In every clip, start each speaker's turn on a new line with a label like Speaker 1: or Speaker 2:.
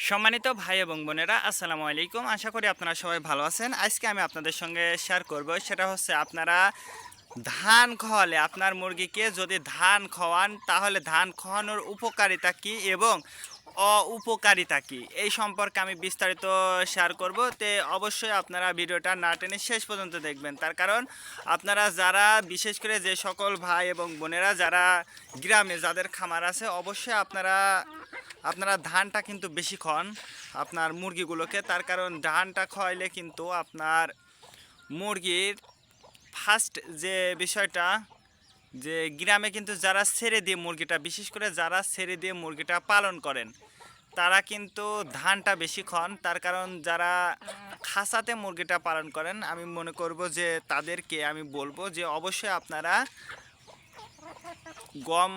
Speaker 1: সম্মানিত ভাই এবং বোনেরা, আসসালামু আলাইকুম। আশা করি আপনারা সবাই ভালো আছেন। আজকে আমি আপনাদের সঙ্গে শেয়ার করব, সেটা হচ্ছে আপনারা ধান খাওয়ালে আপনার মুরগিকে যদি ধান খাওয়ান তাহলে ধান খাওয়ানোর উপকারিতা কী এবং উপকারিতা কী এই সম্পর্কে আমি বিস্তারিত শেয়ার করব। তে অবশ্যই আপনারা ভিডিওটা না টেনে শেষ পর্যন্ত দেখবেন। তার কারণ আপনারা যারা বিশেষ করে যে সকল ভাই এবং বোনেরা যারা গ্রামে যাদের খামার আছে, অবশ্যই আপনারা ধানটা কিন্তু বেশি খাওয়ান আপনার মুরগিগুলোকে। তার কারণ ধানটা খাওয়াইলে কিন্তু আপনার মুরগির ফার্স্ট যে বিষয়টা, যে গ্রামে কিন্তু যারা ছেড়ে দিয়ে মুরগিটা, বিশেষ করে যারা ছেড়ে দিয়ে মুরগিটা পালন করেন, তারা কিন্তু ধানটা বেশি খান। তার কারণ যারা খাঁচাতে মুরগিটা পালন করেন, আমি মনে করব যে তাদেরকে আমি বলবো যে অবশ্যই আপনারা গম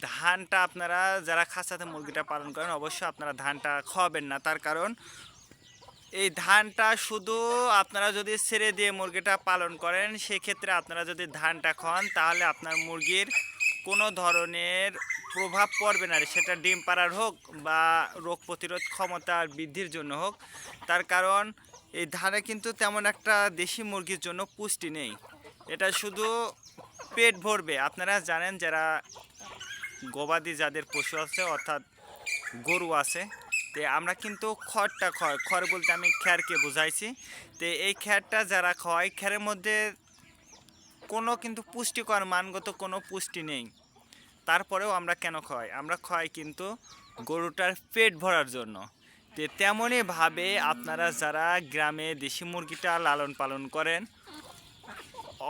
Speaker 1: ধানটা, আপনারা যারা খাঁচাতে মুরগিটা পালন করেন অবশ্যই আপনারা ধানটা খাওয়াবেন না। তার কারণ এই ধানটা শুধু আপনারা যদি ছেড়ে দিয়ে মুরগিটা পালন করেন, সেক্ষেত্রে আপনারা যদি ধানটা খাওয়ান তাহলে আপনার মুরগির কোনো ধরনের প্রভাব পড়বে না, সেটা ডিম পাড়ার হোক বা রোগ প্রতিরোধ ক্ষমতা বৃদ্ধির জন্য হোক। তার কারণ এই ধানে কিন্তু তেমন একটা দেশি মুরগির জন্য পুষ্টি নেই, এটা শুধু পেট ভরবে। আপনারা জানেন যারা গবাদি যাদের পশু আছে অর্থাৎ গরু আছে, তো আমরা কিন্তু খড়টা খড় বলতে আমি খ্যারকে বুঝাইছি। তো এই খ্যারটা যারা খাওয়ায়, খ্যারের মধ্যে কোনো কিন্তু পুষ্টিকর মানগত কোনো পুষ্টি নেই। তারপরেও আমরা কেন খাওয়াই? আমরা খাওয়াই কিন্তু গরুটার পেট ভরার জন্য। তো তেমনইভাবে আপনারা যারা গ্রামে দেশি মুরগিটা লালন পালন করেন,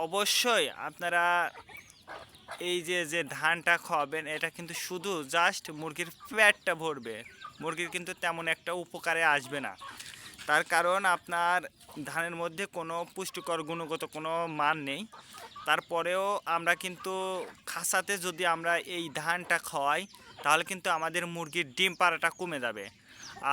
Speaker 1: অবশ্যই আপনারা এই যে ধানটা খাওয়াবেন, এটা কিন্তু শুধু জাস্ট মুরগির পেটটা ভরবে, মুরগির কিন্তু তেমন একটা উপকারে আসবে না। তার কারণ আপনার ধানের মধ্যে কোনো পুষ্টিকর গুণগত কোনো মান নেই। তারপরেও আমরা কিন্তু খাসাতে যদি আমরা এই ধানটা খাওয়াই, তাহলে কিন্তু আমাদের মুরগির ডিম পাড়াটা কমে যাবে।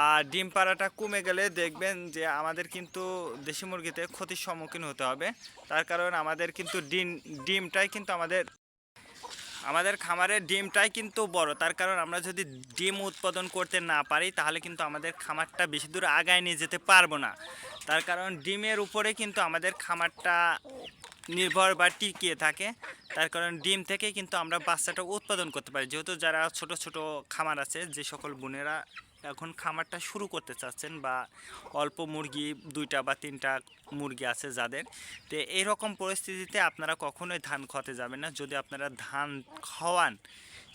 Speaker 1: আর ডিম পাড়াটা কমে গেলে দেখবেন যে আমাদের কিন্তু দেশি মুরগিতে ক্ষতির সম্মুখীন হতে হবে। তার কারণ আমাদের কিন্তু ডিমটাই কিন্তু আমাদের খামারের ডিমটাই কিন্তু বড়। তার কারণ আমরা যদি ডিম উৎপাদন করতে না পারি, তাহলে কিন্তু আমাদের খামারটা বেশি দূর আগায় নিয়ে যেতে পারবো না। তার কারণ ডিমের উপরে কিন্তু আমাদের খামারটা নির্ভর বা টিকিয়ে থাকে। তার কারণ ডিম থেকে কিন্তু আমরা বাচ্চাটা উৎপাদন করতে পারি। যেহেতু যারা ছোট ছোট খামার আছে, যে সকল বোনেরা এখন খামারটা শুরু করতে চাচ্ছেন বা অল্প মুরগি 2টা বা 3টা মুরগি আছে যাদের, তো এইরকম পরিস্থিতিতে আপনারা কখনোই ধান খাওয়াতে যাবেন না। যদি আপনারা ধান খাওয়ান,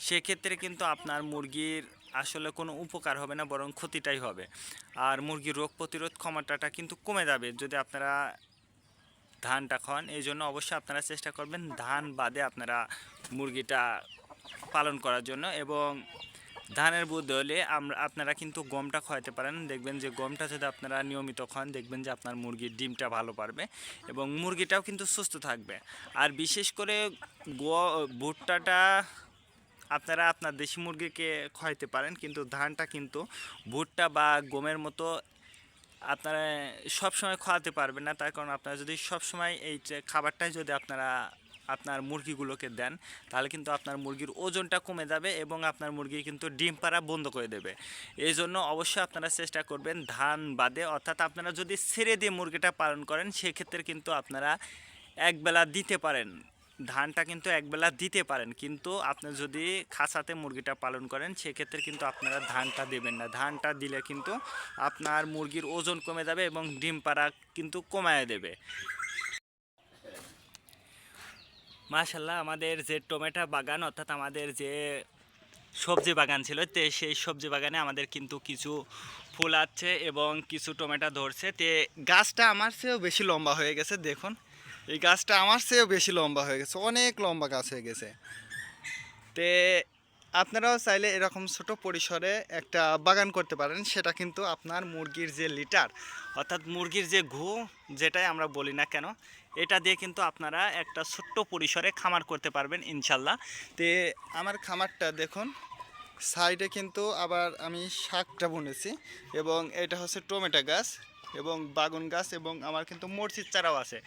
Speaker 1: সেক্ষেত্রে কিন্তু আপনার মুরগির আসলে কোনো উপকার হবে না, বরং ক্ষতিটাই হবে। আর মুরগির রোগ প্রতিরোধ ক্ষমতাটা কিন্তু কমে যাবে যদি আপনারা ধানটা খাওয়ান। এই জন্য অবশ্যই আপনারা চেষ্টা করবেন ধান বাদে আপনারা মুরগিটা পালন করার জন্য। এবং ধানের বদলে আপনারা কিন্তু গমটা খাওয়াতে পারেন। দেখবেন যে গমটা যদি আপনারা নিয়মিত খান, দেখবেন যে আপনার মুরগির ডিমটা ভালো পারবে এবং মুরগিটাও কিন্তু সুস্থ থাকবে। আর বিশেষ করে ভুট্টাটা আপনারা আপনার দেশি মুরগিকে খাওয়াইতে পারেন, কিন্তু ধানটা কিন্তু ভুট্টা বা গমের মতো আপনারা সবসময় খাওয়াতে পারবেন না। তার কারণ আপনারা যদি সবসময় এই যে খাবারটাই যদি আপনারা আপনার মুরগিগুলোকে দেন, তাহলে কিন্তু আপনার মুরগির ওজনটা কমে যাবে এবং আপনার মুরগি কিন্তু ডিম পাড়া বন্ধ করে দেবে। এই জন্য অবশ্যই আপনারা চেষ্টা করবেন ধান বাদে, অর্থাৎ আপনারা যদি ছেড়ে দিয়ে মুরগিটা পালন করেন, সেক্ষেত্রে কিন্তু আপনারা একবেলা দিতে পারেন, ধানটা কিন্তু একবেলা দিতে পারেন। কিন্তু আপনি যদি খাঁচাতে মুরগিটা পালন করেন, সেক্ষেত্রে কিন্তু আপনারা ধানটা দেবেন না। ধানটা দিলে কিন্তু আপনার মুরগির ওজন কমে যাবে এবং ডিম পাড়া কিন্তু কমায় দেবে। মাশাল্লাহ, আমাদের যে টমেটো বাগান, অর্থাৎ আমাদের যে সবজি বাগান ছিল, তো সেই সবজি বাগানে আমাদের কিন্তু কিছু ফুল আছে এবং কিছু টমেটো ধরছে। তে গাছটা আমার চেয়েও বেশি লম্বা হয়ে গেছে। দেখুন, এই গাছটা আমার চেয়েও বেশি লম্বা হয়ে গেছে, অনেক লম্বা গাছ হয়ে গেছে। তে আপনারাও চাইলে এরকম ছোট পরিসরে একটা বাগান করতে পারেন। সেটা কিন্তু আপনার মুরগির যে লিটার, অর্থাৎ মুরগির যে ঘু, যেটাই আমরা বলি না কেন, এটা দিয়ে কিন্তু আপনারা একটা ছোট্ট পরিসরে খামার করতে পারবেন ইনশাল্লাহ। তে আমার খামারটা দেখুন, সাইডে কিন্তু আবার আমি শাকটা বুনেছি এবং এটা হচ্ছে টমেটো গাছ এবং বাগুন গাছ এবং আমার কিন্তু মরচির চারাও আছে।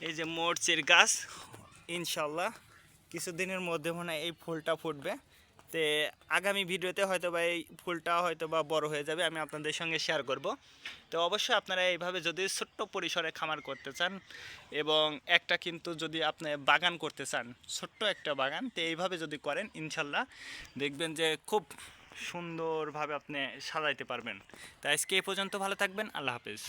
Speaker 1: এই যে মরচির গাছ, ইনশাল্লাহ কিছুদিনের মধ্যে মনে হয় এই ফুলটা ফুটবে। তো আগামী ভিডিওতে হয়তো বা এই ফুলটা হয়তো বা বড় হয়ে যাবে, আমি আপনাদের সঙ্গে শেয়ার করব। তো অবশ্যই আপনারা এইভাবে যদি ছোট্ট পরিসরে খামার করতে চান এবং একটা কিন্তু যদি আপনি বাগান করতে চান, ছোট্ট একটা বাগান, তো এইভাবে যদি করেন ইনশাল্লাহ দেখবেন যে খুব সুন্দরভাবে আপনি সাজাইতে পারবেন। তাই আজকে এই পর্যন্ত, ভালো থাকবেন, আল্লাহ হাফেজ।